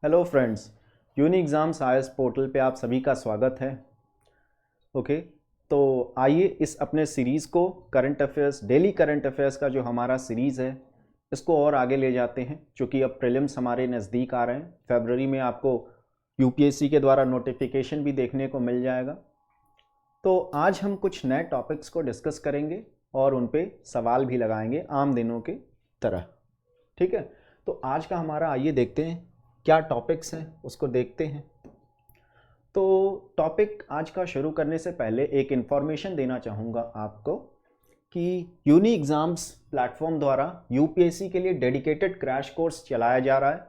Hello friends, uni exams IAS portal पे आप सभी का स्वागत है। ओके, तो आइए इस अपने सीरीज़ को current affairs, daily current affairs का जो हमारा सीरीज़ है इसको और आगे ले जाते हैं, क्योंकि अब प्रीलिम्स हमारे नज़दीक आ रहे हैं। फरवरी में आपको यूपीएससी के द्वारा नोटिफिकेशन भी देखने को मिल जाएगा। तो आज हम कुछ नए टॉपिक्स को डिस्कस करेंगे और उन पे सवाल भी लगाएंगे आम दिनों के तरह। ठीक है, तो आज का हमारा आइए देखते हैं क्या टॉपिक्स हैं, उसको देखते हैं। तो टॉपिक आज का शुरू करने से पहले एक इन्फॉर्मेशन देना चाहूँगा आपको कि यूनी एग्ज़ाम्स प्लेटफॉर्म द्वारा यूपीएससी के लिए डेडिकेटेड क्रैश कोर्स चलाया जा रहा है,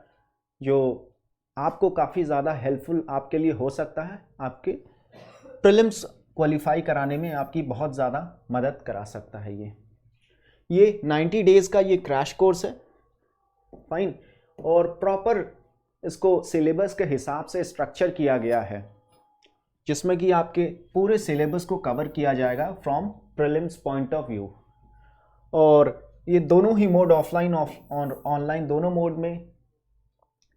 जो आपको काफ़ी ज़्यादा हेल्पफुल आपके लिए हो सकता है। आपके प्रीलिम्स क्वालिफाई कराने में आपकी बहुत ज़्यादा मदद करा सकता है। ये 90 डेज़ का ये क्रैश कोर्स है, फाइन, और प्रॉपर इसको सिलेबस के हिसाब से स्ट्रक्चर किया गया है, जिसमें कि आपके पूरे सिलेबस को कवर किया जाएगा from prelims point of view. और ये दोनों ही मोड, ऑफलाइन और ऑनलाइन, दोनों मोड में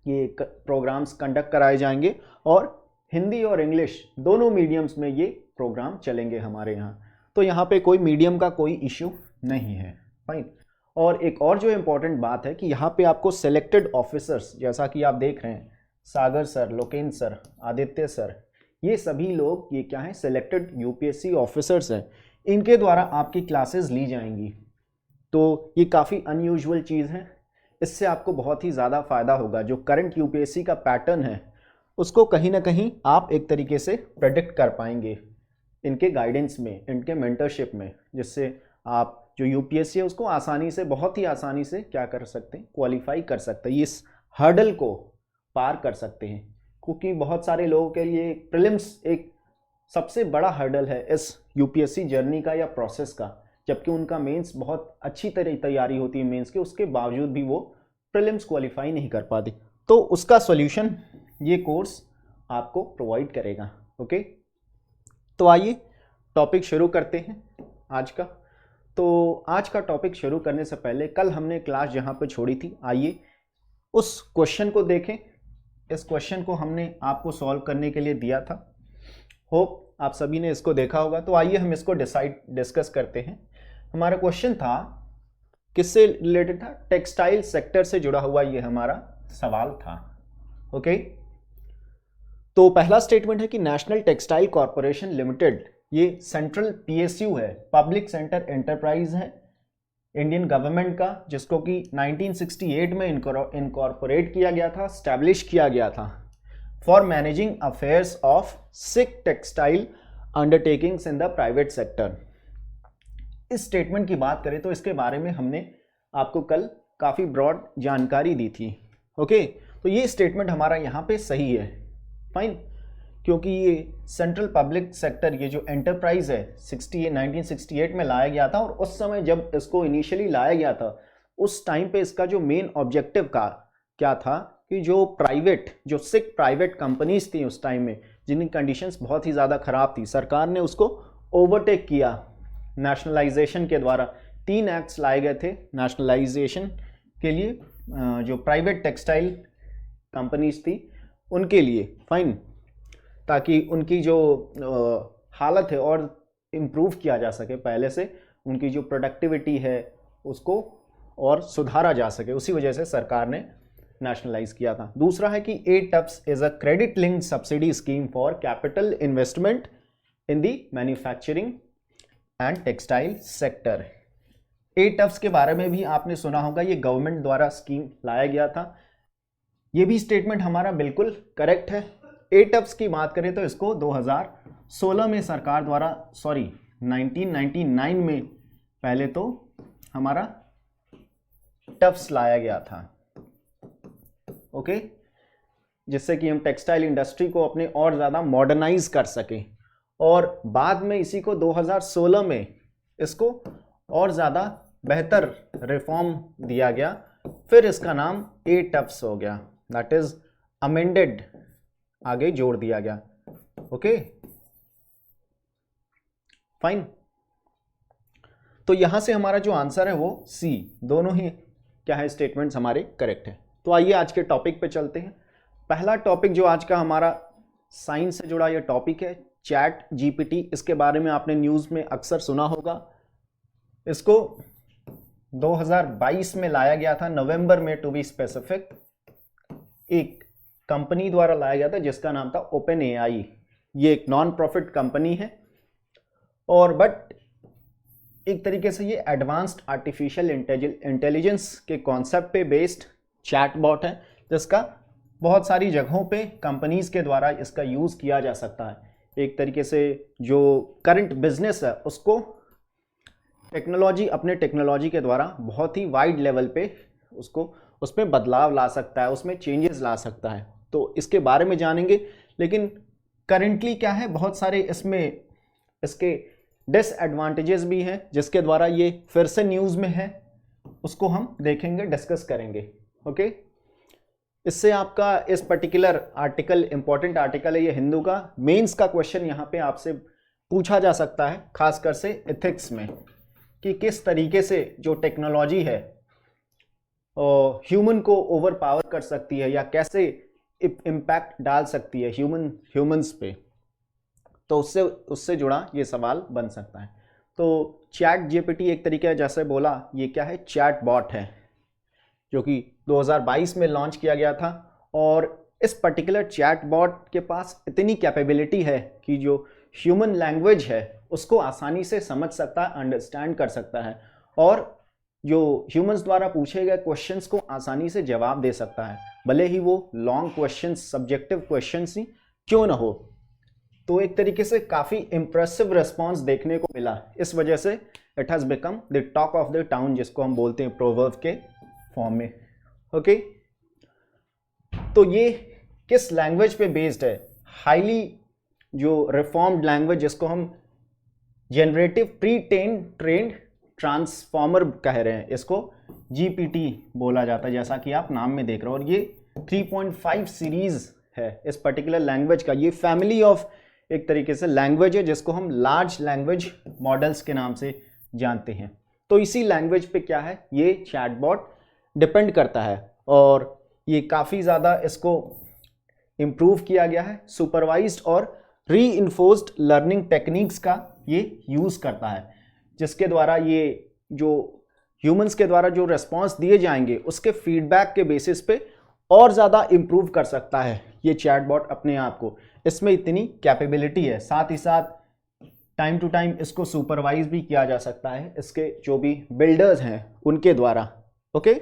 ये प्रोग्राम्स कंडक्ट कराए जाएंगे और हिंदी और इंग्लिश दोनों मीडियम्स में ये प्रोग्राम चलेंगे हमारे यहाँ। तो यहाँ पे कोई मीडियम का कोई इश्यू नहीं है, फाइन। और एक और जो इम्पोर्टेंट बात है कि यहाँ पे आपको सेलेक्टेड ऑफिसर्स, जैसा कि आप देख रहे हैं, Sagar sir, Lokendra sir, Aditya sir, ये सभी लोग ये क्या हैं, सेलेक्टेड यूपीएससी ऑफिसर्स हैं। इनके द्वारा आपकी क्लासेस ली जाएंगी। तो ये काफ़ी अनयूजुअल चीज़ है, इससे आपको बहुत ही ज़्यादा फ़ायदा होगा। जो करंट यूपीएससी का पैटर्न है उसको कहीं ना कहीं आप एक तरीके से प्रेडिक्ट कर पाएंगे इनके गाइडेंस में, इनके मेंटरशिप में, जिससे आप जो यूपीएससी है उसको आसानी से, बहुत ही आसानी से क्या कर सकते हैं, क्वालिफाई कर सकते हैं, इस हर्डल को पार कर सकते हैं। क्योंकि बहुत सारे लोगों के लिए प्रीलिम्स एक सबसे बड़ा हर्डल है इस यूपीएससी जर्नी का या प्रोसेस का, जबकि उनका मेंस बहुत अच्छी तरह तैयारी होती है मेंस की, उसके बावजूद भी वो प्रीलिम्स क्वालिफाई नहीं कर पाते। तो उसका सॉल्यूशन ये कोर्स आपको प्रोवाइड करेगा। ओके, तो आइए टॉपिक शुरू करते हैं आज का। तो आज का टॉपिक शुरू करने से पहले कल हमने क्लास जहाँ पे छोड़ी थी, आइए उस क्वेश्चन को देखें। इस क्वेश्चन को हमने आपको सॉल्व करने के लिए दिया था, होप आप सभी ने इसको देखा होगा। तो आइए हम इसको डिस्कस करते हैं। हमारा क्वेश्चन था, किससे रिलेटेड था, टेक्सटाइल सेक्टर से जुड़ा हुआ ये हमारा सवाल था। ओके, तो पहला स्टेटमेंट है कि नेशनल टेक्सटाइल कॉरपोरेशन लिमिटेड, ये सेंट्रल पीएसयू है, पब्लिक सेक्टर एंटरप्राइज है इंडियन गवर्नमेंट का, जिसको कि 1968 में इनकॉर्पोरेट किया गया था, स्टैब्लिश किया गया था for managing affairs of sick textile undertakings in the private sector. इस स्टेटमेंट की बात करें तो इसके बारे में हमने आपको कल काफ़ी ब्रॉड जानकारी दी थी। ओके, तो ये स्टेटमेंट हमारा यहाँ पे सही है, फाइन, क्योंकि ये सेंट्रल पब्लिक सेक्टर, ये जो एंटरप्राइज है 1968 में लाया गया था। और उस समय जब इसको इनिशियली लाया गया था, उस टाइम पे इसका जो मेन ऑब्जेक्टिव का क्या था कि जो सिक प्राइवेट कंपनीज थी उस टाइम में, जिनकी कंडीशंस बहुत ही ज़्यादा ख़राब थी, सरकार ने उसको ओवरटेक किया नेशनलाइजेशन के द्वारा। 3 एक्ट्स लाए गए थे नेशनलाइजेशन के लिए, जो प्राइवेट टेक्सटाइल कंपनीज थी उनके लिए, फाइन, ताकि उनकी जो हालत है और इम्प्रूव किया जा सके, पहले से उनकी जो प्रोडक्टिविटी है उसको और सुधारा जा सके। उसी वजह से सरकार ने नेशनलाइज किया था। दूसरा है कि ATUFS is a credit linked subsidy scheme for capital investment in the manufacturing and textile sector. ATUFS के बारे में भी आपने सुना होगा, ये गवर्नमेंट द्वारा स्कीम लाया गया था। ये भी स्टेटमेंट हमारा बिल्कुल करेक्ट है। एटप्स की बात करें तो इसको 2016 में सरकार द्वारा, 1999 में पहले तो हमारा टफ्स लाया गया था। ओके, जिससे कि हम टेक्सटाइल इंडस्ट्री को अपने और ज़्यादा मॉडर्नाइज कर सकें। और बाद में इसी को 2016 में इसको और ज़्यादा बेहतर रिफॉर्म दिया गया, फिर इसका नाम एटप्स हो गया, दैट इज अमेंडेड, आगे जोड़ दिया गया। Okay, fine. तो यहां से हमारा जो आंसर है वो सी, दोनों ही क्या है स्टेटमेंट्स हमारे करेक्ट है। तो आइए आज के टॉपिक पे चलते हैं। पहला टॉपिक जो आज का हमारा साइंस से जुड़ा ये टॉपिक है चैट जीपीटी। इसके बारे में आपने न्यूज़ में अक्सर सुना होगा। इसको 2022 में लाया गया था, नवंबर में टू बी स्पेसिफिक। एक कंपनी द्वारा लाया गया था जिसका नाम था ओपन एआई। ये एक नॉन प्रॉफिट कंपनी है और बट एक तरीके से ये एडवांस्ड आर्टिफिशियल इंटेलिजेंस के कॉन्सेप्ट पे बेस्ड चैटबॉट है, जिसका बहुत सारी जगहों पे कंपनीज के द्वारा इसका यूज़ किया जा सकता है। एक तरीके से जो करंट बिजनेस है उसको अपने टेक्नोलॉजी के द्वारा बहुत ही वाइड लेवल पे उसमें बदलाव ला सकता है, उसमें चेंजेस ला सकता है। तो इसके बारे में जानेंगे, लेकिन करेंटली क्या है, बहुत सारे इसके डिसएडवांटेजेस भी हैं जिसके द्वारा ये फिर से न्यूज़ में है, उसको हम देखेंगे, डिस्कस करेंगे। ओके, इससे आपका इस पर्टिकुलर आर्टिकल इंपॉर्टेंट आर्टिकल है, ये हिंदू का। मेंस का क्वेश्चन यहाँ पे आपसे पूछा जा सकता है, खासकर से एथिक्स में, कि किस तरीके से जो टेक्नोलॉजी है ह्यूमन को ओवर पावर कर सकती है या कैसे इम्पैक्ट डाल सकती है ह्यूमंस पे। तो उससे जुड़ा ये सवाल बन सकता है। तो चैट जीपीटी एक तरीके जैसे बोला, ये क्या है, चैट बॉट है जो कि 2022 में लॉन्च किया गया था। और इस पर्टिकुलर चैट बॉट के पास इतनी कैपेबिलिटी है कि जो ह्यूमन लैंग्वेज है उसको आसानी से समझ सकता है, अंडरस्टैंड कर सकता है, और जो ह्यूमंस द्वारा पूछे गए क्वेश्चंस को आसानी से जवाब दे सकता है, भले ही वो लॉन्ग क्वेश्चंस, सब्जेक्टिव क्वेश्चंस ही क्यों ना हो। तो एक तरीके से काफ़ी इम्प्रेसिव रिस्पॉन्स देखने को मिला। इस वजह से it has become the talk of the town, जिसको हम बोलते हैं प्रोवर्ब के फॉर्म में। ओके, तो ये किस लैंग्वेज पे बेस्ड है? हाईली जो रिफॉर्म्ड लैंग्वेज, जिसको हम जनरेटिव प्री ट्रेन्ड ट्रांसफॉर्मर कह रहे हैं, इसको जीपीटी बोला जाता है, जैसा कि आप नाम में देख रहे हो। और ये 3.5 सीरीज है इस पर्टिकुलर लैंग्वेज का। ये फैमिली ऑफ एक तरीके से लैंग्वेज है जिसको हम लार्ज लैंग्वेज मॉडल्स के नाम से जानते हैं। तो इसी लैंग्वेज पे क्या है, ये चैटबॉट डिपेंड करता है, और ये काफ़ी ज़्यादा इसको इम्प्रूव किया गया है। सुपरवाइज्ड और रीइंफोर्स्ड लर्निंग टेक्निक्स का ये यूज़ करता है, जिसके द्वारा ये जो ह्यूमंस के द्वारा जो रेस्पॉन्स दिए जाएंगे उसके फीडबैक के बेसिस पे और ज़्यादा इम्प्रूव कर सकता है ये चैटबॉट अपने आप को। इसमें इतनी कैपेबिलिटी है। साथ ही साथ टाइम टू टाइम इसको सुपरवाइज भी किया जा सकता है इसके जो भी बिल्डर्स हैं उनके द्वारा। ओके,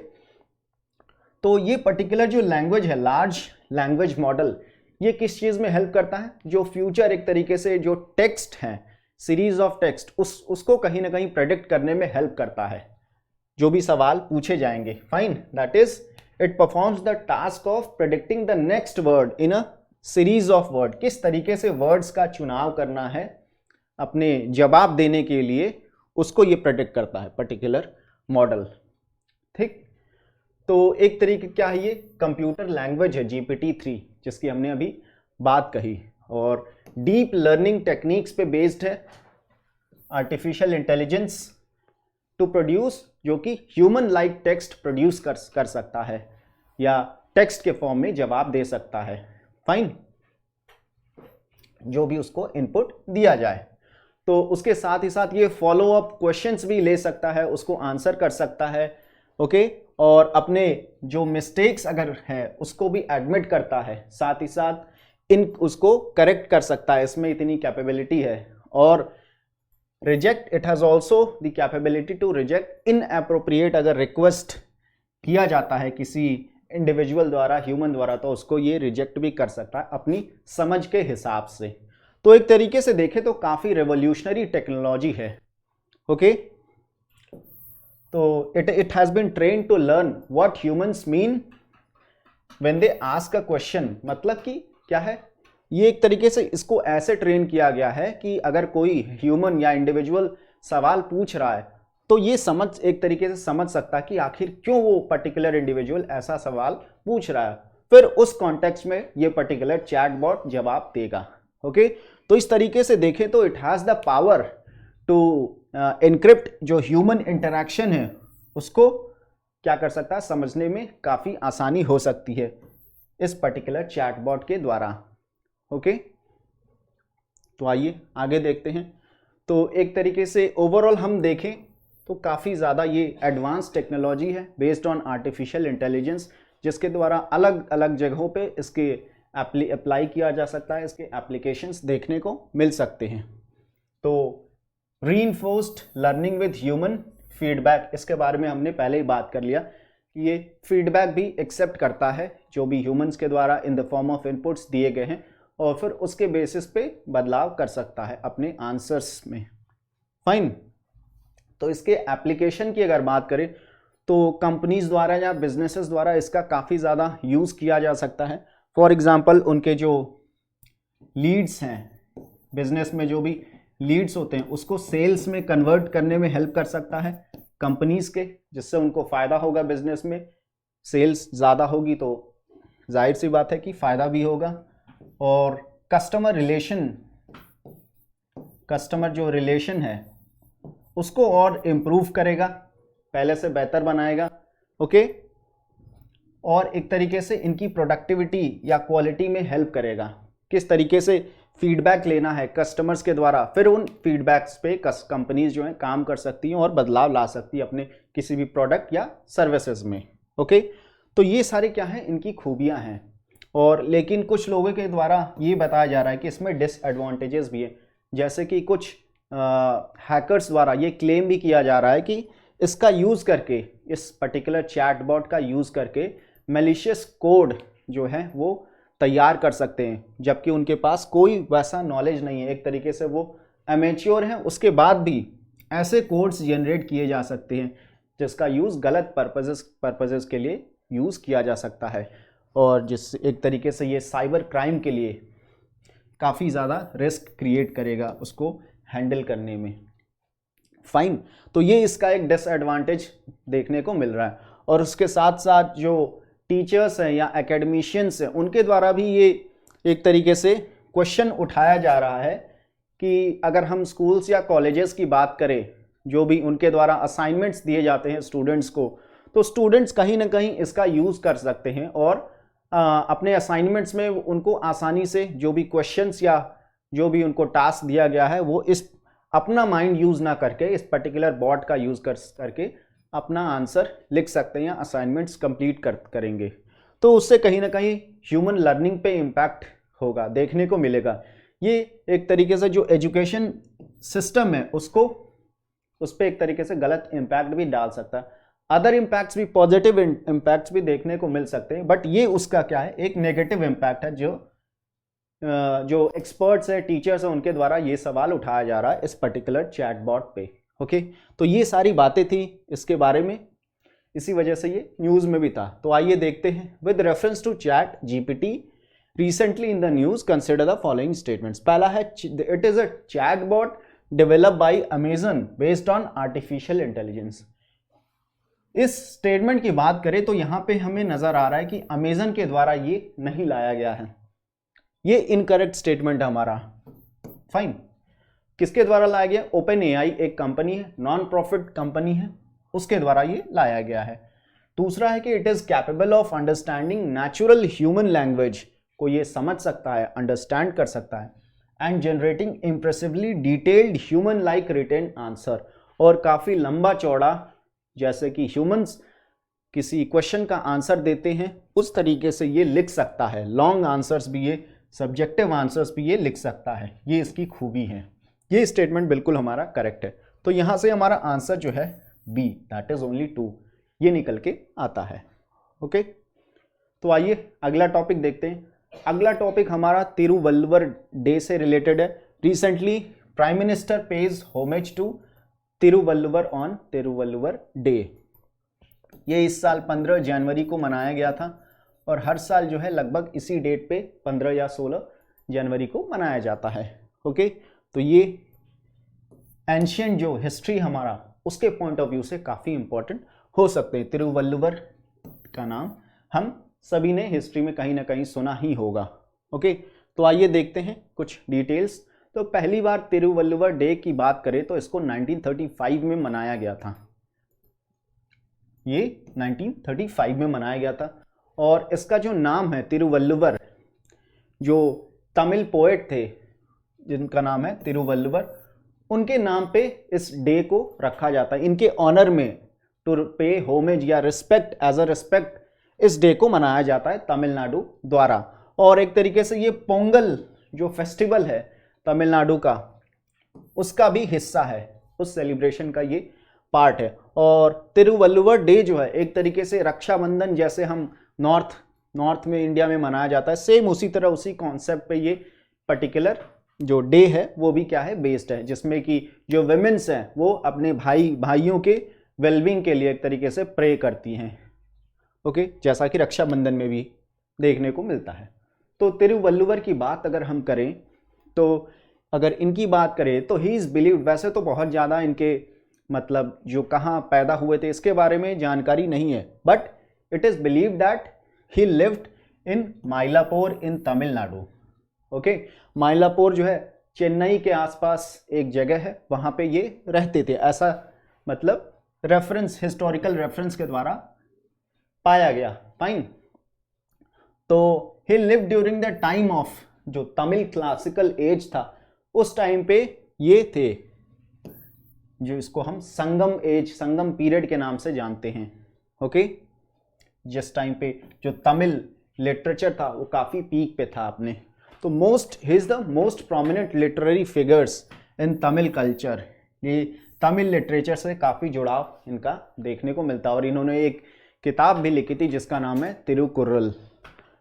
तो ये पर्टिकुलर जो लैंग्वेज है, लार्ज लैंग्वेज मॉडल, ये किस चीज़ में हेल्प करता है? जो फ्यूचर एक तरीके से जो टेक्स्ट हैं, सीरीज ऑफ टेक्स्ट, उसको कहीं ना कहीं प्रेडिक्ट करने में हेल्प करता है, जो भी सवाल पूछे जाएंगे। Fine, that is it performs the task of predicting the next word in a series of word. किस तरीके से वर्ड्स का चुनाव करना है अपने जवाब देने के लिए, उसको ये प्रेडिक्ट करता है पर्टिकुलर मॉडल। ठीक, तो एक तरीके क्या है, ये कंप्यूटर लैंग्वेज है GPT-3, जिसकी हमने अभी बात कही, और डीप लर्निंग टेक्निक्स पे बेस्ड है आर्टिफिशियल इंटेलिजेंस टू प्रोड्यूस, जो कि ह्यूमन लाइक टेक्स्ट प्रोड्यूस कर सकता है या टेक्स्ट के फॉर्म में जवाब दे सकता है। फाइन, जो भी उसको इनपुट दिया जाए। तो उसके साथ ही साथ ये फॉलो अप क्वेश्चंस भी ले सकता है, उसको आंसर कर सकता है। ओके, और अपने जो मिस्टेक्स अगर है उसको भी एडमिट करता है, साथ ही साथ उसको करेक्ट कर सकता है। इसमें इतनी कैपेबिलिटी है। और reject, it has also the capability to reject inappropriate, अगर रिक्वेस्ट किया जाता है किसी इंडिविजुअल द्वारा, ह्यूमन द्वारा, तो उसको ये रिजेक्ट भी कर सकता है अपनी समझ के हिसाब से। तो एक तरीके से देखें तो काफ़ी रेवोल्यूशनरी टेक्नोलॉजी है। ओके, तो it has been trained to learn what humans mean when they ask a question। मतलब कि क्या है, ये एक तरीके से इसको ऐसे ट्रेन किया गया है कि अगर कोई ह्यूमन या इंडिविजुअल सवाल पूछ रहा है तो ये एक तरीके से समझ सकता है कि आखिर क्यों वो पर्टिकुलर इंडिविजुअल ऐसा सवाल पूछ रहा है। फिर उस कॉन्टेक्स्ट में ये पर्टिकुलर चैटबॉट जवाब देगा। ओके, तो इस तरीके से देखें तो it has the power to encrypt जो ह्यूमन इंटरैक्शन है उसको क्या कर सकता है, समझने में काफ़ी आसानी हो सकती है। इस पर्टिकुलर चैटबॉट के द्वारा। ओके, तो आइए आगे देखते हैं। तो एक तरीके से ओवरऑल हम देखें तो काफ़ी ज़्यादा ये एडवांस टेक्नोलॉजी है बेस्ड ऑन आर्टिफिशियल इंटेलिजेंस, जिसके द्वारा अलग अलग जगहों पे इसके अप्लाई किया जा सकता है, इसके एप्लीकेशंस देखने को मिल सकते हैं। तो reinforced learning with human feedback, इसके बारे में हमने पहले ही बात कर लिया कि ये फीडबैक भी एक्सेप्ट करता है जो भी ह्यूमंस के द्वारा in the form of inputs दिए गए हैं, और फिर उसके बेसिस पे बदलाव कर सकता है अपने आंसर्स में। फाइन, तो इसके एप्लीकेशन की अगर बात करें तो कंपनीज द्वारा या बिजनेसेस द्वारा इसका काफ़ी ज़्यादा यूज़ किया जा सकता है। फॉर एग्जांपल उनके जो लीड्स हैं, बिजनेस में जो भी लीड्स होते हैं उसको सेल्स में कन्वर्ट करने में हेल्प कर सकता है कंपनीज के, जिससे उनको फ़ायदा होगा। बिजनेस में सेल्स ज़्यादा होगी तो जाहिर सी बात है कि फ़ायदा भी होगा। और कस्टमर जो रिलेशन है उसको और इम्प्रूव करेगा, पहले से बेहतर बनाएगा। ओके, और एक तरीके से इनकी प्रोडक्टिविटी या क्वालिटी में हेल्प करेगा। किस तरीके से फीडबैक लेना है कस्टमर्स के द्वारा, फिर उन फीडबैक्स पे कंपनीज जो है काम कर सकती हैं और बदलाव ला सकती है अपने किसी भी प्रोडक्ट या सर्विसेज में। ओके, तो ये सारे क्या हैं, इनकी खूबियां हैं। और लेकिन कुछ लोगों के द्वारा ये बताया जा रहा है कि इसमें डिसएडवांटेजेस भी है, जैसे कि कुछ हैकर्स द्वारा ये क्लेम भी किया जा रहा है कि इसका यूज़ करके, इस पर्टिकुलर चैटबॉट का यूज़ करके मैलिशियस कोड जो है वो तैयार कर सकते हैं, जबकि उनके पास कोई वैसा नॉलेज नहीं है। एक तरीके से वो एमेच्योर हैं, उसके बाद भी ऐसे कोड्स जनरेट किए जा सकते हैं जिसका यूज़ गलत पर्पजेस के लिए यूज़ किया जा सकता है, और जिस एक तरीके से ये साइबर क्राइम के लिए काफ़ी ज़्यादा रिस्क क्रिएट करेगा उसको हैंडल करने में। फाइन, तो ये इसका एक डिसएडवांटेज देखने को मिल रहा है। और उसके साथ साथ जो टीचर्स हैं या एकेडमिशियंस हैं उनके द्वारा भी ये एक तरीके से क्वेश्चन उठाया जा रहा है कि अगर हम स्कूल्स या कॉलेजेस की बात करें, जो भी उनके द्वारा असाइनमेंट्स दिए जाते हैं स्टूडेंट्स को, तो स्टूडेंट्स कहीं ना कहीं इसका यूज़ कर सकते हैं और अपने असाइनमेंट्स में उनको आसानी से जो भी क्वेश्चंस या जो भी उनको टास्क दिया गया है वो इस अपना माइंड यूज़ ना करके इस पर्टिकुलर बॉट का यूज़ करके अपना आंसर लिख सकते हैं या असाइनमेंट्स कंप्लीट करेंगे। तो उससे कहीं ना कहीं ह्यूमन लर्निंग पे इम्पैक्ट होगा, देखने को मिलेगा। ये एक तरीके से जो एजुकेशन सिस्टम है उसको उस पर एक तरीके से गलत इम्पैक्ट भी डाल सकता है। अदर इम्पैक्ट्स भी, पॉजिटिव इम्पैक्ट्स भी देखने को मिल सकते हैं, बट ये उसका क्या है, एक नेगेटिव इम्पैक्ट है जो एक्सपर्ट्स है, टीचर्स है, उनके द्वारा ये सवाल उठाया जा रहा है इस पर्टिकुलर चैटबॉट पे। ओके, तो ये सारी बातें थी इसके बारे में, इसी वजह से ये न्यूज़ में भी था। तो आइए देखते हैं। With reference to ChatGPT recently in the news consider the following statements. पहला है, it is a chatbot developed by Amazon based on artificial intelligence. इस स्टेटमेंट की बात करें तो यहाँ पे हमें नज़र आ रहा है कि अमेजन के द्वारा ये नहीं लाया गया है, ये इनकरेक्ट स्टेटमेंट है हमारा। फाइन, किसके द्वारा लाया गया? ओपन एआई एक कंपनी है, नॉन प्रॉफिट कंपनी है, उसके द्वारा ये लाया गया है। दूसरा है कि it is capable of understanding natural human language, को ये समझ सकता है, अंडरस्टैंड कर सकता है, and generating impressively detailed human like written answer, और काफ़ी लंबा चौड़ा, जैसे कि ह्यूमंस किसी क्वेश्चन का आंसर देते हैं उस तरीके से ये लिख सकता है। लॉन्ग आंसर्स भी ये, सब्जेक्टिव आंसर्स भी ये लिख सकता है, ये इसकी खूबी है। ये स्टेटमेंट बिल्कुल हमारा करेक्ट है। तो यहाँ से हमारा आंसर जो है बी, दैट इज ओनली 2, ये निकल के आता है। ओके, तो आइए अगला टॉपिक देखते हैं। अगला टॉपिक हमारा तिरुवल्लुवर डे से रिलेटेड है। Recently prime minister pays homage to Thiruvalluvar on Thiruvalluvar day. ये इस साल 15 जनवरी को मनाया गया था और हर साल जो है लगभग इसी डेट पे 15 या 16 जनवरी को मनाया जाता है। ओके, तो ये एंशियंट जो हिस्ट्री हमारा उसके पॉइंट ऑफ व्यू से काफ़ी इंपॉर्टेंट हो सकते हैं। तिरुवल्लुवर का नाम हम सभी ने हिस्ट्री में कहीं ना कहीं सुना ही होगा। ओके, तो आइए देखते हैं कुछ डिटेल्स। तो पहली बार तिरुवल्लुवर डे की बात करें तो इसको 1935 में मनाया गया था। ये 1935 में मनाया गया था और इसका जो नाम है तिरुवल्लुवर, जो तमिल पोएट थे जिनका नाम है तिरुवल्लुवर, उनके नाम पे इस डे को रखा जाता है, इनके ऑनर में, टू पे होमेज या रिस्पेक्ट, एज अ रिस्पेक्ट इस डे को मनाया जाता है तमिलनाडु द्वारा। और एक तरीके से ये पोंगल जो फेस्टिवल है तमिलनाडु का, उसका भी हिस्सा है, उस सेलिब्रेशन का ये पार्ट है। और तिरुवल्लुवर डे जो है एक तरीके से रक्षाबंधन जैसे हम नॉर्थ में इंडिया में मनाया जाता है, सेम उसी तरह उसी कॉन्सेप्ट पे ये पर्टिकुलर जो डे है वो भी क्या है, बेस्ड है, जिसमें कि जो विमेंस हैं वो अपने भाइयों के वेलबींग के लिए एक तरीके से प्रे करती हैं। ओके, जैसा कि रक्षाबंधन में भी देखने को मिलता है। तो तिरुवल्लुवर की बात अगर हम करें, तो अगर इनकी बात करें तो ही इज बिलीव्ड, वैसे तो बहुत ज़्यादा इनके मतलब जो कहाँ पैदा हुए थे इसके बारे में जानकारी नहीं है, but it is believed that he lived in Mylapore in Tamil Nadu. Okay, Mylapore जो है चेन्नई के आसपास एक जगह है, वहाँ पे ये रहते थे, ऐसा मतलब रेफरेंस, हिस्टोरिकल रेफरेंस के द्वारा पाया गया। फाइन। तो ही lived during the time of जो तमिल क्लासिकल एज था, उस टाइम पे ये थे, जो इसको हम संगम एज, संगम पीरियड के नाम से जानते हैं। ओके, जिस टाइम पे जो तमिल लिटरेचर था वो काफ़ी पीक पे था अपने। तो he is the most prominent literary figures in Tamil culture. ये तमिल लिटरेचर से काफ़ी जुड़ाव इनका देखने को मिलता है। और इन्होंने एक किताब भी लिखी थी जिसका नाम है तिरुकुरल।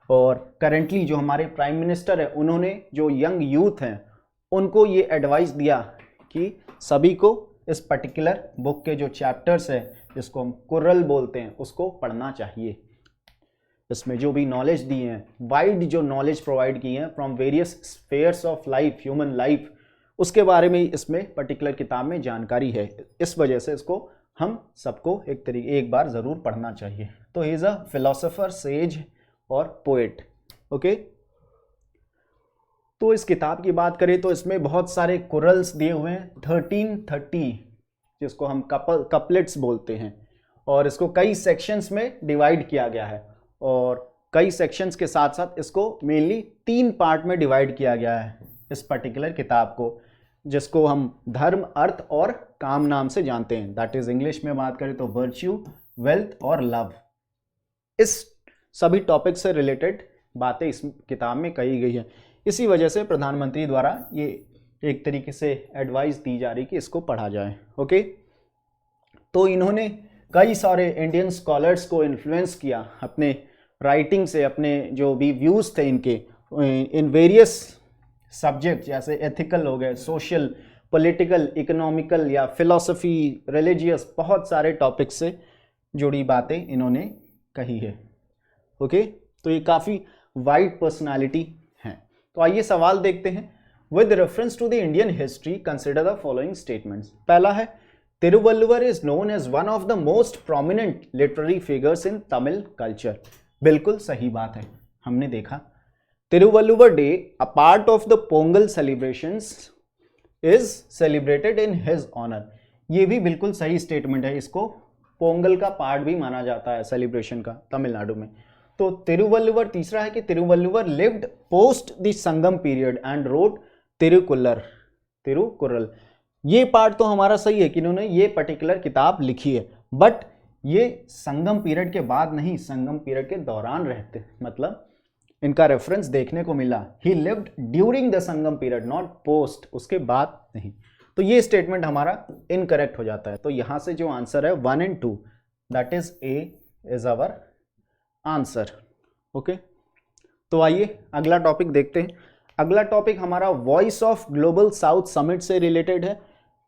और करेंटली जो हमारे प्राइम मिनिस्टर है, उन्होंने जो यंग यूथ हैं उनको ये एडवाइस दिया कि सभी को इस पर्टिकुलर बुक के जो चैप्टर्स है, जिसको हम कुर्रल बोलते हैं, उसको पढ़ना चाहिए। इसमें जो भी नॉलेज दी है, वाइड जो नॉलेज प्रोवाइड की है from various spheres of life, human life, उसके बारे में इसमें पर्टिकुलर किताब में जानकारी है। इस वजह से इसको हम सबको एक बार ज़रूर पढ़ना चाहिए। तो he is a philosopher, says और पोएट। ओके, तो इस किताब की बात करें तो इसमें बहुत सारे कुरल्स दिए हुए हैं, 1330, जिसको हम कपलेट्स बोलते हैं। और इसको कई सेक्शंस में डिवाइड किया गया है, और कई सेक्शंस के साथ साथ इसको मेनली 3 पार्ट में डिवाइड किया गया है इस पर्टिकुलर किताब को, जिसको हम धर्म, अर्थ और काम नाम से जानते हैं। दैट इज इंग्लिश में बात करें तो वर्च्यू, वेल्थ और लव। इस सभी टॉपिक से रिलेटेड बातें इस किताब में कही गई है। इसी वजह से प्रधानमंत्री द्वारा ये एक तरीके से एडवाइस दी जा रही कि इसको पढ़ा जाए। ओके, तो इन्होंने कई सारे इंडियन स्कॉलर्स को इन्फ्लुएंस किया अपने राइटिंग से, अपने जो भी व्यूज़ थे इनके इन वेरियस सब्जेक्ट, जैसे एथिकल हो गए, सोशल, पॉलिटिकल, इकोनॉमिकल या फिलॉसफी, रिलीजियस, बहुत सारे टॉपिक से जुड़ी बातें इन्होंने कही है। ओके, तो ये काफ़ी वाइड पर्सनालिटी हैं। तो आइए सवाल देखते हैं। With reference to the Indian history consider the following statements. पहला है, Thiruvalluvar is known as one of the most prominent literary figures in Tamil culture. बिल्कुल सही बात है, हमने देखा Thiruvalluvar day, a part of the Pongal celebrations, is celebrated in his honour. ये भी बिल्कुल सही स्टेटमेंट है, इसको पोंगल का पार्ट भी माना जाता है सेलिब्रेशन का तमिलनाडु में। तो तिरुवल्लुवर, तीसरा है कि Thiruvalluvar lived post the Sangam period and wrote Thirukkural. ये पार्ट तो हमारा सही है कि इन्होंने ये पर्टिकुलर किताब लिखी है, बट ये संगम पीरियड के बाद नहीं, संगम पीरियड के दौरान रहते, मतलब इनका रेफरेंस देखने को मिला, ही lived during the Sangam period, not post, उसके बाद नहीं। तो ये स्टेटमेंट हमारा इनकरेक्ट हो जाता है। तो यहां से जो आंसर है 1 और 2, that is A is our answer. Okay, तो आइए अगला टॉपिक देखते हैं। अगला टॉपिक हमारा voice of global south summit से रिलेटेड है,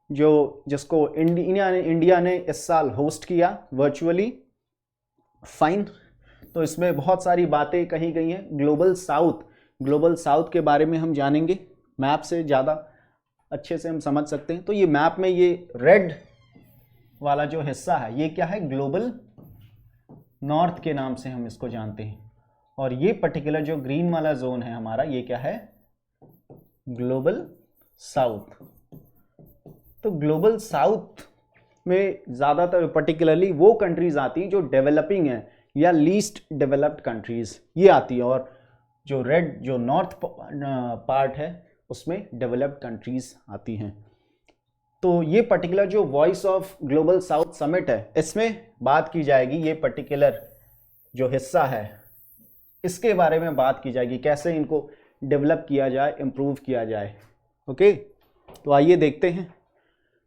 जिसको इंडिया ने इस साल होस्ट किया वर्चुअली। फाइन, तो इसमें बहुत सारी बातें कही गई हैं। ग्लोबल साउथ के बारे में हम जानेंगे, मैप से ज़्यादा अच्छे से हम समझ सकते हैं। तो ये मैप में ये रेड वाला जो हिस्सा है, ये क्या है, ग्लोबल नॉर्थ के नाम से हम इसको जानते हैं। और ये पर्टिकुलर जो ग्रीन वाला जोन है हमारा, ये क्या है, ग्लोबल साउथ। तो ग्लोबल साउथ में ज़्यादातर पर्टिकुलरली वो कंट्रीज आती हैं जो डेवलपिंग हैं या लीस्ट डेवलप्ड कंट्रीज, ये आती है। और जो रेड जो नॉर्थ पार्ट है उसमें डेवलप्ड कंट्रीज आती हैं। तो ये पर्टिकुलर जो voice of global south summit है इसमें बात की जाएगी, ये पर्टिकुलर जो हिस्सा है इसके बारे में बात की जाएगी, कैसे इनको डेवलप किया जाए, इम्प्रूव किया जाए। ओके, तो आइए देखते हैं।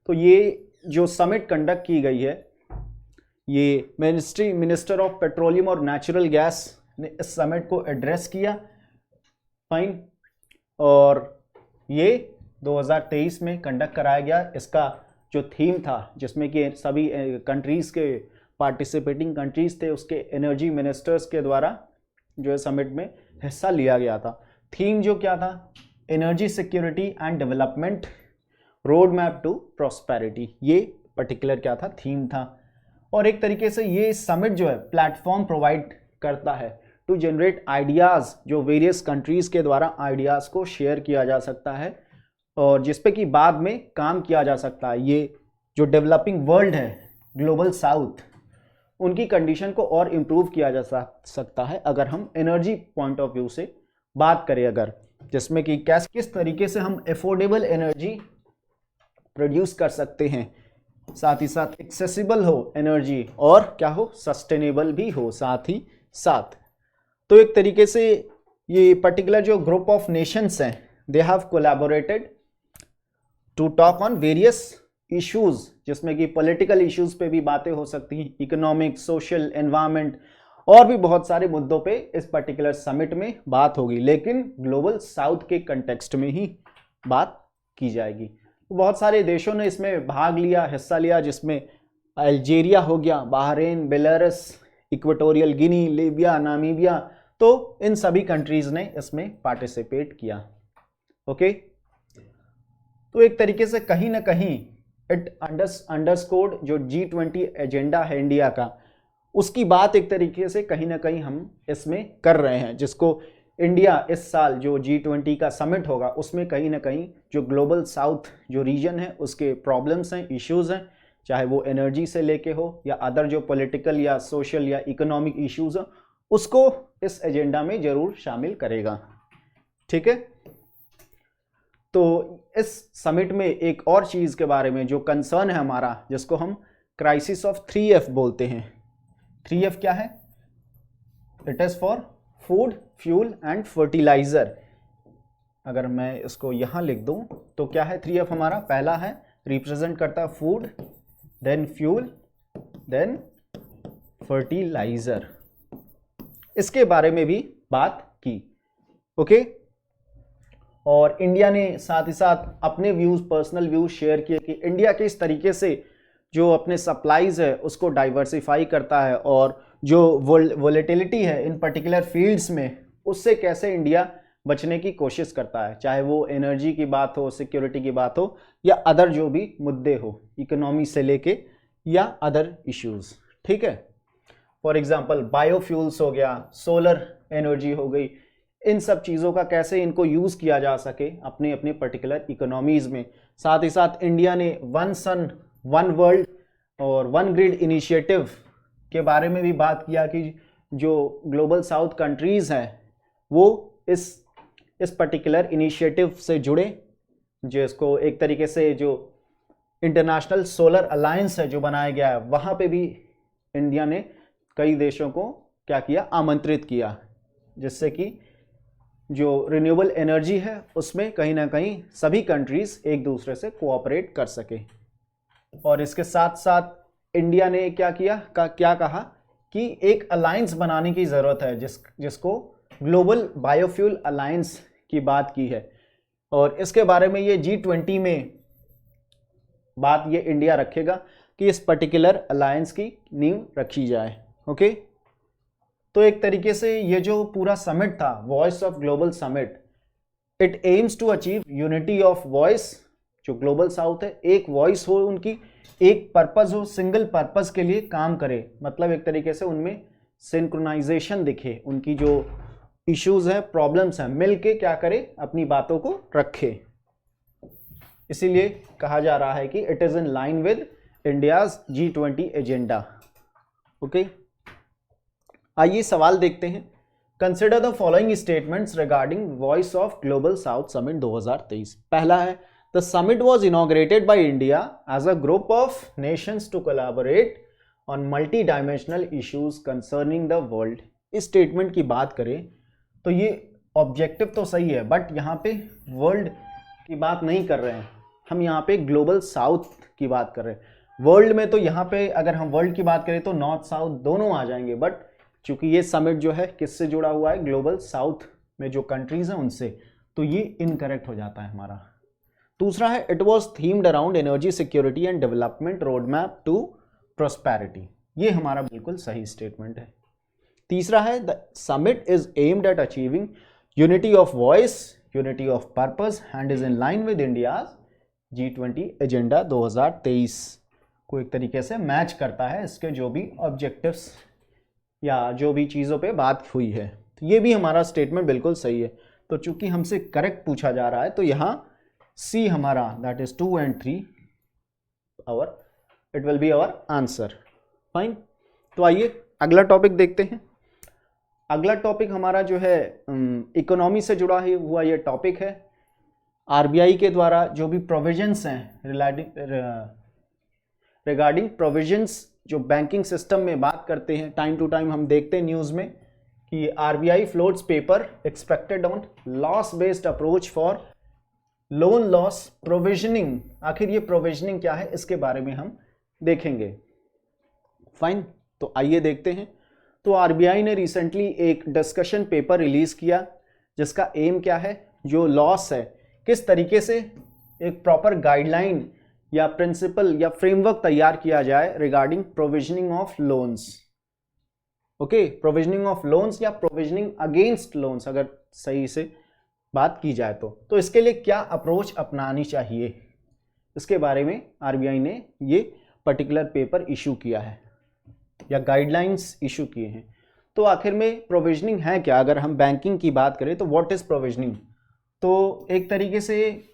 तो ये जो समिट कंडक्ट की गई है, ये मिनिस्टर ऑफ पेट्रोलियम और नेचुरल गैस ने इस समिट को एड्रेस किया, फाइन। और ये 2023 में कंडक्ट कराया गया। इसका जो थीम था, जिसमें कि सभी कंट्रीज़ के पार्टिसिपेटिंग कंट्रीज़ थे, उसके एनर्जी मिनिस्टर्स के द्वारा जो है समिट में हिस्सा लिया गया था। थीम जो क्या था, energy security and development, road map to prosperity, ये पर्टिकुलर क्या था, थीम था। और एक तरीके से ये समिट जो है प्लेटफॉर्म प्रोवाइड करता है टू जनरेट आइडियाज़, जो वेरियस कंट्रीज़ के द्वारा आइडियाज़ को शेयर किया जा सकता है और जिस पे कि बाद में काम किया जा सकता है। ये जो डेवलपिंग वर्ल्ड है, ग्लोबल साउथ, उनकी कंडीशन को और इम्प्रूव किया जा सकता है अगर हम एनर्जी पॉइंट ऑफ व्यू से बात करें, अगर जिसमें कि किस तरीके से हम एफोर्डेबल एनर्जी प्रोड्यूस कर सकते हैं, साथ ही साथ एक्सेसिबल हो एनर्जी और क्या हो, सस्टेनेबल भी हो साथ ही साथ। तो एक तरीके से ये पर्टिकुलर जो ग्रुप ऑफ नेशंस हैं, they have collaborated to talk on various issues, जिसमें कि पॉलिटिकल इश्यूज पे भी बातें हो सकती हैं, इकोनॉमिक, सोशल, एनवायरनमेंट और भी बहुत सारे मुद्दों पे इस पर्टिकुलर समिट में बात होगी, लेकिन ग्लोबल साउथ के कंटेक्स्ट में ही बात की जाएगी। तो बहुत सारे देशों ने इसमें भाग लिया, हिस्सा लिया, जिसमें अल्जीरिया हो गया, Bahrain, Belarus, Equatorial Guinea, Libya, Namibia, तो इन सभी कंट्रीज ने इसमें पार्टिसिपेट किया। ओके, तो एक तरीके से कहीं ना कहीं इट अंडरस्कोर्ड जो G20 एजेंडा है इंडिया का, उसकी बात एक तरीके से कहीं ना कहीं हम इसमें कर रहे हैं, जिसको इंडिया इस साल जो G20 का समिट होगा उसमें कहीं ना कहीं जो ग्लोबल साउथ जो रीजन है उसके प्रॉब्लम्स हैं, इश्यूज हैं, चाहे वो एनर्जी से लेके हो या अदर जो पॉलिटिकल या सोशल या इकोनॉमिक इश्यूज हैं, उसको इस एजेंडा में जरूर शामिल करेगा। ठीक है, तो इस समिट में एक और चीज़ के बारे में जो कंसर्न है हमारा, जिसको हम क्राइसिस ऑफ 3F बोलते हैं। 3F क्या है? It is for food, fuel and fertiliser. अगर मैं इसको यहाँ लिख दूँ तो क्या है 3F हमारा? पहला है, रिप्रेजेंट करता है food, then fuel, then fertiliser. इसके बारे में भी बात की। ओके, और इंडिया ने साथ ही साथ अपने व्यूज़, पर्सनल व्यूज़ शेयर किए कि इंडिया किस तरीके से जो अपने सप्लाईज है उसको डाइवर्सिफाई करता है और जो वोलेटिलिटी है इन पर्टिकुलर फील्ड्स में, उससे कैसे इंडिया बचने की कोशिश करता है, चाहे वो एनर्जी की बात हो, सिक्योरिटी की बात हो या अदर जो भी मुद्दे हो, इकोनॉमी से लेके या अदर इश्यूज़। ठीक है, फॉर एग्जांपल बायोफ्यूल्स हो गया, सोलर एनर्जी हो गई, इन सब चीज़ों का कैसे इनको यूज़ किया जा सके अपने अपने पर्टिकुलर इकोनॉमीज़ में। साथ ही साथ इंडिया ने वन सन वन वर्ल्ड और वन ग्रिड इनिशिएटिव के बारे में भी बात किया कि जो ग्लोबल साउथ कंट्रीज़ हैं वो इस पर्टिकुलर इनिशिएटिव से जुड़े, जिसको एक तरीके से जो इंटरनेशनल सोलर अलायंस है जो बनाया गया है, वहाँ पे भी इंडिया ने कई देशों को क्या किया, आमंत्रित किया, जिससे कि जो रिन्यूएबल एनर्जी है उसमें कहीं ना कहीं सभी कंट्रीज़ एक दूसरे से कोऑपरेट कर सके। और इसके साथ साथ इंडिया ने क्या किया, क्या कहा कि एक अलायंस बनाने की ज़रूरत है, जिसको ग्लोबल बायोफ्यूल अलायंस की बात की है। और इसके बारे में ये G20 में बात ये इंडिया रखेगा कि इस पर्टिकुलर अलायंस की नींव रखी जाए। ओके, तो एक तरीके से ये जो पूरा समिट था, voice of global summit, it aims to achieve unity of voice. जो ग्लोबल साउथ है, एक वॉइस हो उनकी, एक पर्पस हो, सिंगल पर्पस के लिए काम करे, मतलब एक तरीके से उनमें सिंक्रोनाइजेशन दिखे, उनकी जो इश्यूज हैं, प्रॉब्लम्स हैं, मिल के क्या करे, अपनी बातों को रखे। इसीलिए कहा जा रहा है कि it is in line with India's G20 agenda. Okay, आइए सवाल देखते हैं। Consider the following statements regarding voice of global south summit 2023। पहला है, the summit was inaugurated by India as a group of nations to collaborate on multidimensional issues concerning the world. इस statement की बात करें तो ये objective तो सही है, बट यहाँ पे वर्ल्ड की बात नहीं कर रहे हैं, हम यहाँ पे ग्लोबल साउथ की बात कर रहे हैं। वर्ल्ड में तो यहाँ पे अगर हम वर्ल्ड की बात करें तो नॉर्थ साउथ दोनों आ जाएंगे, बट चूंकि ये समिट जो है किससे जुड़ा हुआ है, ग्लोबल साउथ में जो कंट्रीज हैं उनसे, तो ये इनकरेक्ट हो जाता है हमारा। दूसरा है, it was themed around energy security and development road map to prosperity. ये हमारा बिल्कुल सही स्टेटमेंट है। तीसरा है, the summit is aimed at achieving unity of voice, unity of purpose and is in line with India's G20 agenda 2023 को एक तरीके से मैच करता है, इसके जो भी ऑब्जेक्टिव्स या जो भी चीज़ों पे बात हुई है। तो ये भी हमारा स्टेटमेंट बिल्कुल सही है। तो चूंकि हमसे करेक्ट पूछा जा रहा है तो यहाँ सी हमारा, that is 2 and 3 it will be our answer. Fine. तो आइए अगला टॉपिक देखते हैं। अगला टॉपिक हमारा जो है इकोनॉमी से जुड़ा हुआ ये टॉपिक है। आरबीआई के द्वारा जो भी प्रोविजंस हैं रिगार्डिंग प्रोविजंस जो बैंकिंग सिस्टम में बात करते हैं, टाइम टू टाइम हम देखते हैं न्यूज़ में कि RBI floats paper expected on loss based approach for loan loss provisioning. आखिर ये प्रोविजनिंग क्या है, इसके बारे में हम देखेंगे। फाइन। तो आइए देखते हैं। तो आरबीआई ने रिसेंटली एक डिस्कशन पेपर रिलीज किया जिसका एम क्या है, जो लॉस है किस तरीके से एक प्रॉपर गाइडलाइन या प्रिंसिपल या फ्रेमवर्क तैयार किया जाए regarding provisioning of loans. Okay, provisioning of loans या प्रोविजनिंग अगेंस्ट लोन्स अगर सही से बात की जाए तो इसके लिए क्या अप्रोच अपनानी चाहिए, इसके बारे में आरबीआई ने ये पर्टिकुलर पेपर इशू किया है या गाइडलाइंस इशू किए हैं। तो आखिर में प्रोविजनिंग है क्या, अगर हम बैंकिंग की बात करें तो व्हाट इज प्रोविजनिंग। तो एक तरीके से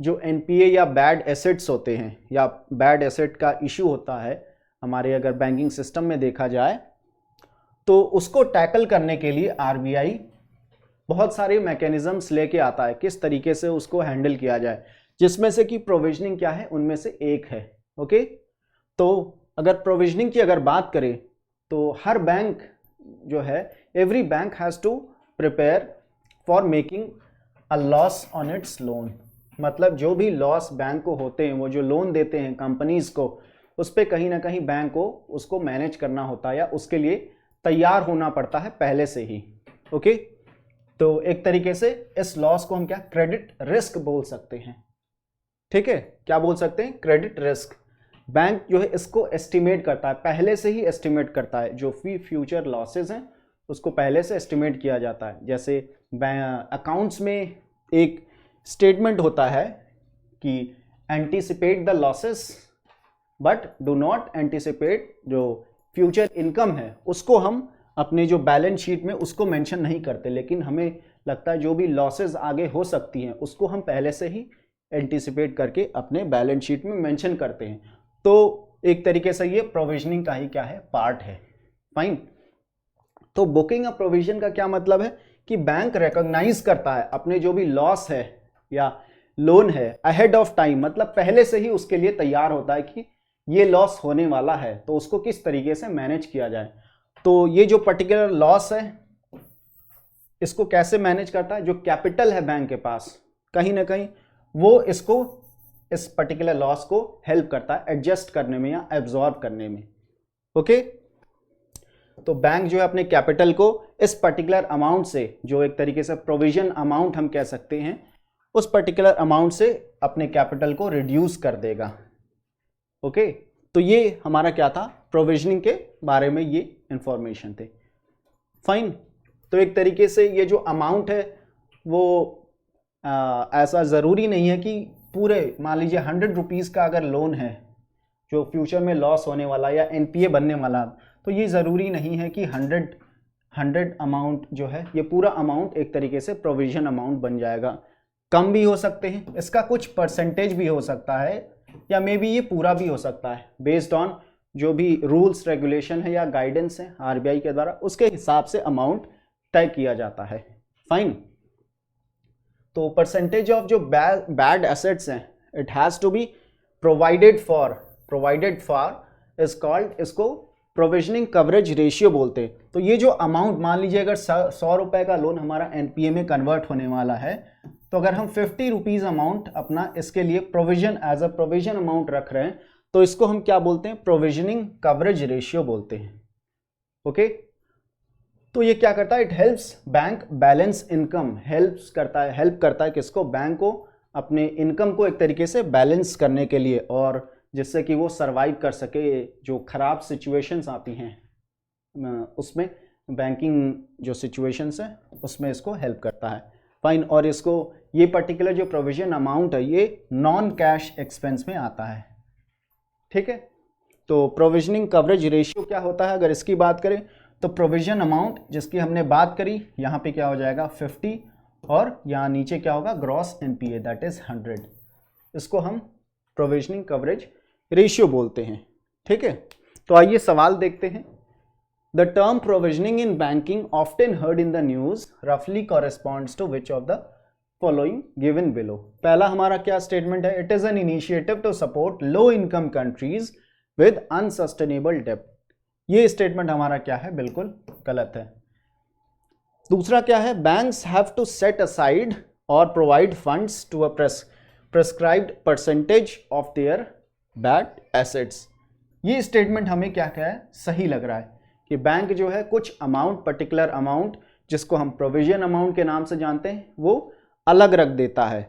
जो एनपीए या बैड एसेट्स होते हैं या बैड एसेट का इशू होता है हमारे अगर बैंकिंग सिस्टम में देखा जाए, तो उसको टैकल करने के लिए आरबीआई बहुत सारे मैकेनिज्म्स लेके आता है किस तरीके से उसको हैंडल किया जाए, जिसमें से कि प्रोविजनिंग क्या है उनमें से एक है। ओके, तो अगर प्रोविजनिंग की अगर बात करें तो हर बैंक जो है, every bank has to prepare for making a loss on its loan. मतलब जो भी लॉस बैंक को होते हैं, वो जो लोन देते हैं कंपनीज को, उस पर कहीं ना कहीं बैंक को उसको मैनेज करना होता है या उसके लिए तैयार होना पड़ता है पहले से ही। ओके, तो एक तरीके से इस लॉस को हम क्या क्रेडिट रिस्क बोल सकते हैं। ठीक है, क्या बोल सकते हैं, क्रेडिट रिस्क। बैंक जो है इसको एस्टिमेट करता है, पहले से ही एस्टिमेट करता है, जो फ्यूचर लॉसेस हैं उसको पहले से एस्टिमेट किया जाता है। जैसे अकाउंट्स में एक स्टेटमेंट होता है कि anticipate the losses but do not anticipate, जो फ्यूचर इनकम है उसको हम अपने जो बैलेंस शीट में उसको मेंशन नहीं करते, लेकिन हमें लगता है जो भी लॉसेस आगे हो सकती हैं उसको हम पहले से ही एंटीसिपेट करके अपने बैलेंस शीट में मेंशन करते हैं। तो एक तरीके से ये प्रोविजनिंग का ही क्या है, पार्ट है। फाइन। तो बुकिंग ऑफ प्रोविजन का क्या मतलब है कि बैंक रिकॉग्नाइज करता है अपने जो भी लॉस है या लोन है अहेड ऑफ टाइम, मतलब पहले से ही उसके लिए तैयार होता है कि ये लॉस होने वाला है, तो उसको किस तरीके से मैनेज किया जाए। तो ये जो पर्टिकुलर लॉस है इसको कैसे मैनेज करता है, जो कैपिटल है बैंक के पास कहीं ना कहीं वो इसको इस पर्टिकुलर लॉस को हेल्प करता है एडजस्ट करने में या एब्जॉर्ब करने में। ओके, तो बैंक जो है अपने कैपिटल को इस पर्टिकुलर अमाउंट से, जो एक तरीके से प्रोविजन अमाउंट हम कह सकते हैं, उस पर्टिकुलर अमाउंट से अपने कैपिटल को रिड्यूस कर देगा। ओके, तो ये हमारा क्या था, प्रोविजनिंग के बारे में ये इंफॉर्मेशन थे। फाइन। तो एक तरीके से ये जो अमाउंट है वो ऐसा ज़रूरी नहीं है कि पूरे, मान लीजिए 100 रुपीज़ का अगर लोन है जो फ्यूचर में लॉस होने वाला या एनपीए बनने वाला, तो ये ज़रूरी नहीं है कि 100 अमाउंट जो है ये पूरा अमाउंट एक तरीके से प्रोविजन अमाउंट बन जाएगा। कम भी हो सकते हैं, इसका कुछ परसेंटेज भी हो सकता है, या मे बी ये पूरा भी हो सकता है बेस्ड ऑन जो भी रूल्स रेगुलेशन है या गाइडेंस है आरबीआई के द्वारा, उसके हिसाब से अमाउंट तय किया जाता है। फाइन। तो परसेंटेज ऑफ जो बैड एसेट्स हैं, it has to be provided for is called, इसको प्रोविजनिंग कवरेज रेशियो बोलते हैं। तो ये जो अमाउंट, मान लीजिए अगर 100 रुपए का लोन हमारा एनपीए में कन्वर्ट होने वाला है, तो अगर हम 50 रुपीज अमाउंट अपना इसके लिए provision as a provision amount रख रहे हैं, तो इसको हम क्या बोलते हैं, प्रोविजनिंग कवरेज रेशियो बोलते हैं। ओके, तो ये क्या करता है, it helps bank balance income, help करता है किसको, बैंक को अपने इनकम को एक तरीके से बैलेंस करने के लिए, और जिससे कि वो सरवाइव कर सके जो खराब सिचुएशंस आती हैं उसमें, बैंकिंग जो सिचुएशंस है उसमें इसको हेल्प करता है। फाइन। और इसको ये पर्टिकुलर जो प्रोविजन अमाउंट है ये नॉन कैश एक्सपेंस में आता है। ठीक है, तो प्रोविजनिंग कवरेज रेशियो क्या होता है, अगर इसकी बात करें तो प्रोविजन अमाउंट जिसकी हमने बात करी, यहाँ पे क्या हो जाएगा 50, और यहाँ नीचे क्या होगा ग्रॉस एनपीए दैट इज 100। इसको हम प्रोविजनिंग कवरेज रेशियो बोलते हैं। ठीक है, तो आइए सवाल देखते हैं। The term provisioning in banking often heard in the news रफली corresponds to which of the following given below. पहला हमारा क्या स्टेटमेंट है, it is an initiative to support low income countries with unsustainable डेब्ट। ये स्टेटमेंट हमारा क्या है, बिल्कुल गलत है। दूसरा क्या है, banks have to set aside और provide funds to a prescribed percentage of their bad assets. ये स्टेटमेंट हमें क्या है, सही लग रहा है कि बैंक जो है कुछ अमाउंट, पर्टिकुलर अमाउंट जिसको हम प्रोविजन अमाउंट के नाम से जानते हैं, वो अलग रख देता है।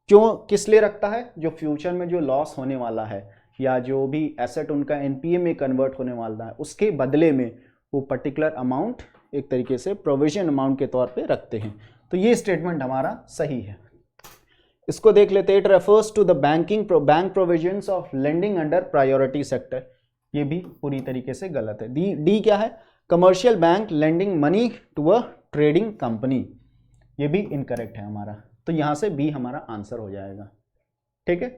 क्यों, किस लिए रखता है, जो फ्यूचर में जो लॉस होने वाला है या जो भी एसेट उनका एनपीए में कन्वर्ट होने वाला है, उसके बदले में वो पर्टिकुलर अमाउंट एक तरीके से प्रोविजन अमाउंट के तौर पे रखते हैं। तो ये स्टेटमेंट हमारा सही है। इसको देख लेते हैं। It refers to the bank provisions of lending under priority sector. ये भी पूरी तरीके से गलत है। डी क्या है, commercial bank lending money to a trading company. ये भी इनकरेक्ट है हमारा, तो यहां से बी हमारा आंसर हो जाएगा। ठीक है,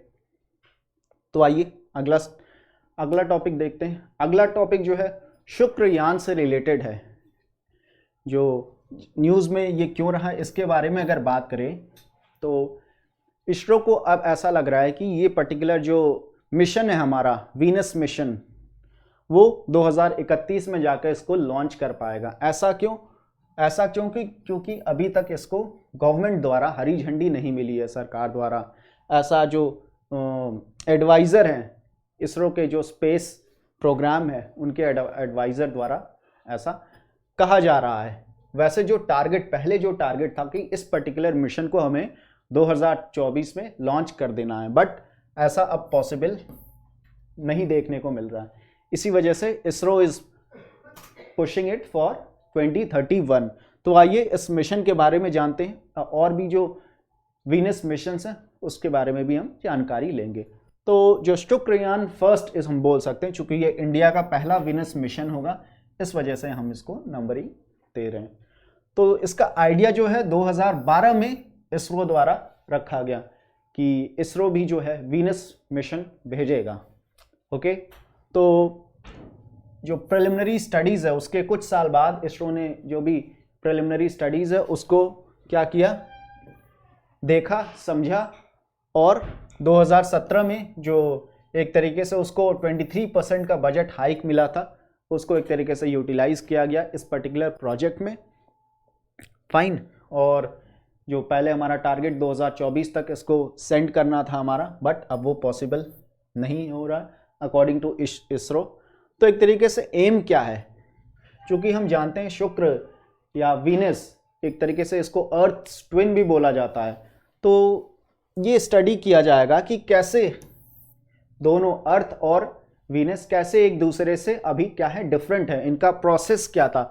तो आइए अगला टॉपिक देखते हैं। अगला टॉपिक जो है शुक्रयान से रिलेटेड है। जो न्यूज़ में ये क्यों रहा इसके बारे में अगर बात करें तो इसरो को अब ऐसा लग रहा है कि ये पर्टिकुलर जो मिशन है हमारा वीनस मिशन, वो 2031 में जाकर इसको लॉन्च कर पाएगा। ऐसा क्यों क्योंकि अभी तक इसको गवर्नमेंट द्वारा हरी झंडी नहीं मिली है, सरकार द्वारा। ऐसा जो एडवाइज़र हैं इसरो के, जो स्पेस प्रोग्राम है उनके एडवाइज़र द्वारा ऐसा कहा जा रहा है। वैसे जो पहले जो टारगेट था कि इस पर्टिकुलर मिशन को हमें 2024 में लॉन्च कर देना है, बट ऐसा अब पॉसिबल नहीं देखने को मिल रहा है। इसी वजह से ISRO is pushing it for 2031। तो आइए इस मिशन के बारे में जानते हैं, और भी जो वीनस मिशंस हैं उसके बारे में भी हम जानकारी लेंगे। तो जो शुक्रयान फर्स्ट इस हम बोल सकते हैं, चूंकि ये इंडिया का पहला वीनस मिशन होगा, इस वजह से हम इसको नंबरिंग दे रहे हैं। तो इसका आइडिया जो है 2012 में इसरो द्वारा रखा गया कि इसरो भी जो है वीनस मिशन भेजेगा। ओके, तो जो प्रिलिमिनरी स्टडीज़ है उसके कुछ साल बाद इसरो ने जो भी प्रिलिमिनरी स्टडीज़ है उसको क्या किया, देखा, समझा, और 2017 में जो एक तरीके से उसको 23% का बजट हाइक मिला था, उसको एक तरीके से यूटिलाइज किया गया इस पर्टिकुलर प्रोजेक्ट में। फाइन। और जो पहले हमारा टारगेट 2024 तक इसको सेंड करना था हमारा, बट अब वो पॉसिबल नहीं हो रहा अकॉर्डिंग टू इसरो। तो एक तरीके से एम क्या है, क्योंकि हम जानते हैं शुक्र या वीनस एक तरीके से इसको अर्थ ट्विन भी बोला जाता है, तो ये स्टडी किया जाएगा कि कैसे दोनों अर्थ और वीनस कैसे एक दूसरे से अभी क्या है डिफरेंट है, इनका प्रोसेस क्या था।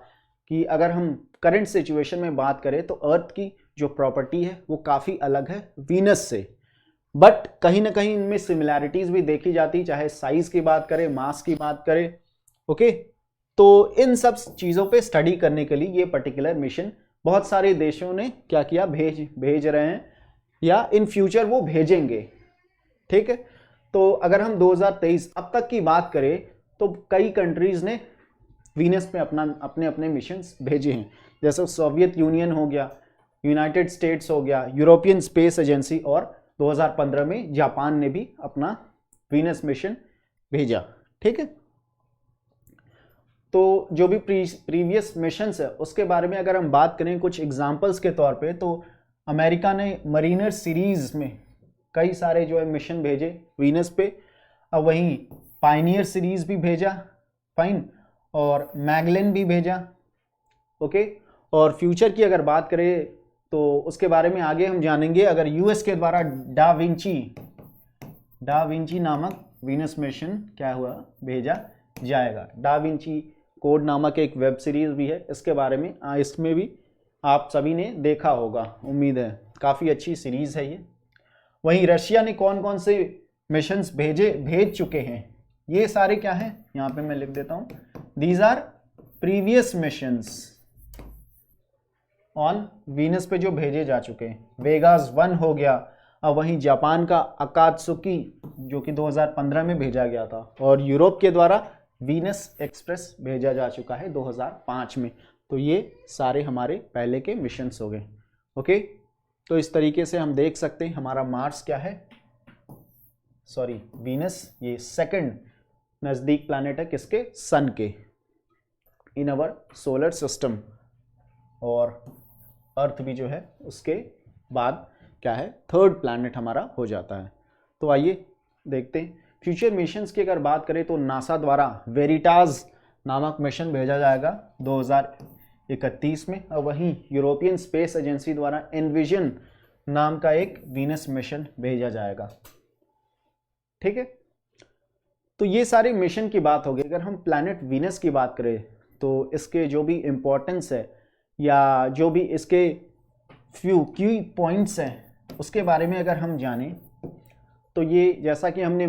कि अगर हम करंट सिचुएशन में बात करें तो अर्थ की जो प्रॉपर्टी है वो काफ़ी अलग है वीनस से, बट कहीं ना कहीं इनमें सिमिलैरिटीज भी देखी जाती, चाहे साइज की बात करें, मास की बात करें। ओके, तो इन सब चीज़ों पे स्टडी करने के लिए ये पर्टिकुलर मिशन बहुत सारे देशों ने क्या किया, भेज रहे हैं या इन फ्यूचर वो भेजेंगे। ठीक है, तो अगर हम 2023 अब तक की बात करें तो कई कंट्रीज ने वीनस पे अपने अपने मिशंस भेजे हैं, जैसे सोवियत यूनियन हो गया, यूनाइटेड स्टेट्स हो गया, यूरोपियन स्पेस एजेंसी, और 2015 में जापान ने भी अपना वीनस मिशन भेजा। ठीक है, तो जो भी प्रीवियस मिशंस है उसके बारे में अगर हम बात करें कुछ एग्जांपल्स के तौर पे, तो अमेरिका ने मरीनर सीरीज में कई सारे जो है मिशन भेजे वीनस पे, अब वहीं पायनियर सीरीज भी भेजा, फाइन, और मैगलेन भी भेजा। ओके, और फ्यूचर की अगर बात करें तो उसके बारे में आगे हम जानेंगे। अगर यूएस के द्वारा डा विंची नामक वीनस मिशन क्या हुआ, भेजा जाएगा। डा विंची कोड नामक एक वेब सीरीज भी है, इसके बारे में इसमें भी आप सभी ने देखा होगा, उम्मीद है, काफ़ी अच्छी सीरीज है ये। वहीं रशिया ने कौन कौन से मिशंस भेज चुके हैं, ये सारे क्या हैं, यहाँ पे मैं लिख देता हूँ, these our previous missions on Venus पे जो भेजे जा चुके हैं। वेगास 1 हो गया, अब वहीं जापान का अकात्सुकी जो कि 2015 में भेजा गया था, और यूरोप के द्वारा वीनस एक्सप्रेस भेजा जा चुका है 2005 में। तो ये सारे हमारे पहले के मिशंस हो गए। ओके, तो इस तरीके से हम देख सकते हैं हमारा मार्स क्या है, सॉरी वीनस, ये सेकंड नज़दीक प्लैनेट है किसके, सन के, इन अवर सोलर सिस्टम, और अर्थ भी जो है उसके बाद क्या है, थर्ड प्लैनेट हमारा हो जाता है। तो आइए देखते हैं फ्यूचर मिशंस की अगर बात करें तो नासा द्वारा वेरिटास नामक मिशन भेजा जाएगा 2031 में, और वहीं यूरोपियन स्पेस एजेंसी द्वारा एनविजन नाम का एक वीनस मिशन भेजा जाएगा। ठीक है, तो ये सारे मिशन की बात होगी। अगर हम प्लैनेट वीनस की बात करें तो इसके जो भी इम्पोर्टेंस है या जो भी इसके फ्यू की पॉइंट्स हैं उसके बारे में अगर हम जानें तो ये, जैसा कि हमने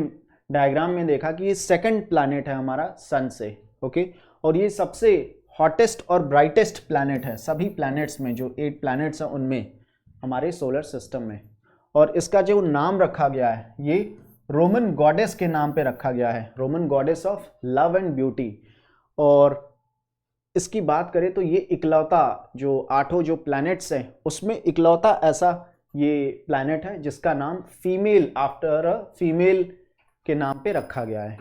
डायग्राम में देखा कि ये सेकंड प्लैनेट है हमारा सन से। ओके, और ये सबसे हॉटेस्ट और ब्राइटेस्ट प्लैनेट है सभी प्लैनेट्स में, जो 8 प्लैनेट्स हैं उनमें हमारे सोलर सिस्टम में। और इसका जो नाम रखा गया है ये रोमन गॉडेस के नाम पे रखा गया है, Roman goddess of love and beauty. और इसकी बात करें तो ये इकलौता जो 8 जो प्लैनेट्स हैं उसमें इकलौता ऐसा ये प्लैनेट है जिसका नाम फीमेल, आफ्टर अ फीमेल के नाम पे रखा गया है।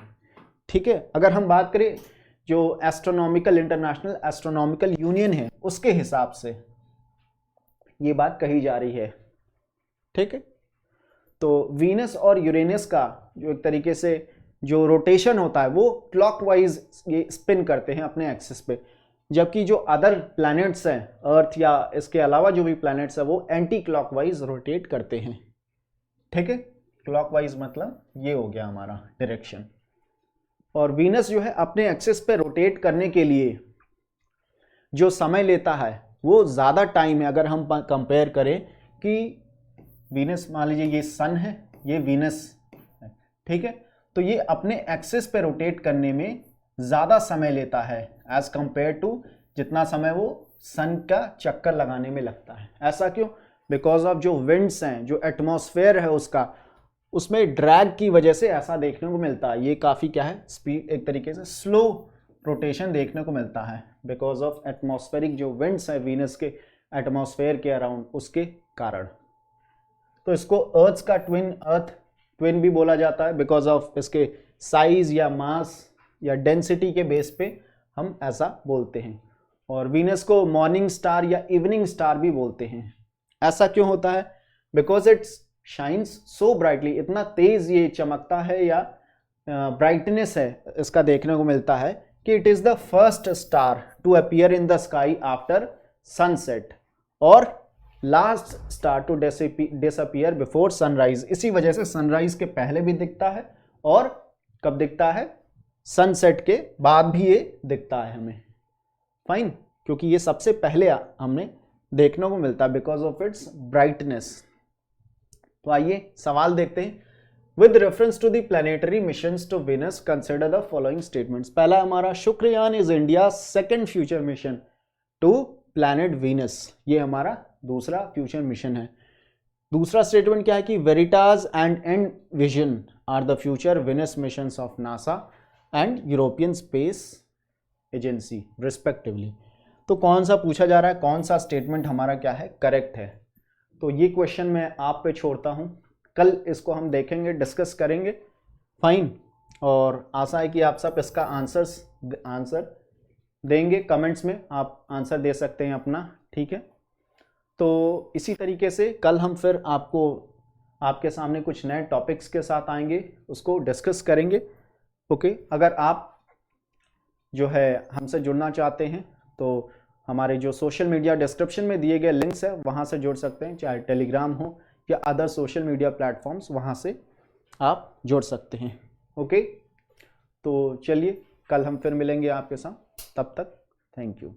ठीक है, अगर हम बात करें जो एस्ट्रोनॉमिकल, इंटरनेशनल एस्ट्रोनॉमिकल यूनियन है उसके हिसाब से ये बात कही जा रही है। ठीक है, तो वीनस और यूरेनस का जो एक तरीके से जो रोटेशन होता है वो क्लॉकवाइज ये स्पिन करते हैं अपने एक्सिस पे, जबकि जो अदर प्लैनेट्स हैं अर्थ या इसके अलावा जो भी प्लैनेट्स हैं वो एंटी क्लॉकवाइज रोटेट करते हैं। ठीक है, क्लॉकवाइज मतलब ये हो गया हमारा डायरेक्शन। और वीनस जो है अपने एक्सिस पे रोटेट करने के लिए जो समय लेता है वो ज़्यादा टाइम है। अगर हम कंपेयर करें कि वीनस, मान लीजिए ये सन है, ये वीनस है, ठीक है, तो ये अपने एक्सिस पे रोटेट करने में ज़्यादा समय लेता है एज कंपेयर टू जितना समय वो सन का चक्कर लगाने में लगता है। ऐसा क्यों? बिकॉज ऑफ जो विंड्स हैं, जो एटमॉस्फेयर है उसका, उसमें ड्रैग की वजह से ऐसा देखने को मिलता है। ये काफ़ी क्या है, स्पीड, एक तरीके से स्लो रोटेशन देखने को मिलता है बिकॉज ऑफ एटमॉस्फेरिक जो विंड्स है वीनस के एटमॉस्फेयर के अराउंड, उसके कारण। तो इसको अर्थ का ट्विन भी बोला जाता है बिकॉज ऑफ इसके साइज या मास या डेंसिटी के बेस पे हम ऐसा बोलते हैं। और वीनस को मॉर्निंग स्टार या इवनिंग स्टार भी बोलते हैं। ऐसा क्यों होता है? Because it's shines so brightly, इतना तेज ये चमकता है या ब्राइटनेस है इसका देखने को मिलता है कि it is the first star to appear in the sky after sunset और last star to disappear before sunrise. इसी वजह से सनराइज के पहले भी दिखता है और कब दिखता है, सनसेट के बाद भी ये दिखता है हमें। फाइन, क्योंकि ये सबसे पहले हमने देखने को मिलता है बिकॉज ऑफ इट्स ब्राइटनेस। तो आइए सवाल देखते हैं। With reference to the planetary missions to Venus consider the following statements. पहला हमारा, Shukrayaan is India second future mission to planet Venus. ये हमारा दूसरा फ्यूचर मिशन है। दूसरा स्टेटमेंट क्या है कि Veritas and EnVision are the future Venus missions of NASA. And European Space Agency respectively. तो कौन सा पूछा जा रहा है, कौन सा स्टेटमेंट हमारा क्या है, करेक्ट है। तो ये क्वेश्चन मैं आप पे छोड़ता हूँ, कल इसको हम देखेंगे, डिस्कस करेंगे, फाइन। और आशा है कि आप सब इसका आंसर देंगे, कमेंट्स में आप आंसर दे सकते हैं अपना, ठीक है। तो इसी तरीके से कल हम फिर आपके सामने कुछ नए टॉपिक्स के साथ आएंगे, उसको डिस्कस करेंगे। ओके, अगर आप जो है हमसे जुड़ना चाहते हैं तो हमारे जो सोशल मीडिया डिस्क्रिप्शन में दिए गए लिंक्स है वहाँ से जुड़ सकते हैं, चाहे टेलीग्राम हो या अदर सोशल मीडिया प्लेटफॉर्म्स, वहाँ से आप जुड़ सकते हैं। ओके, तो चलिए कल हम फिर मिलेंगे आपके साथ, तब तक थैंक यू।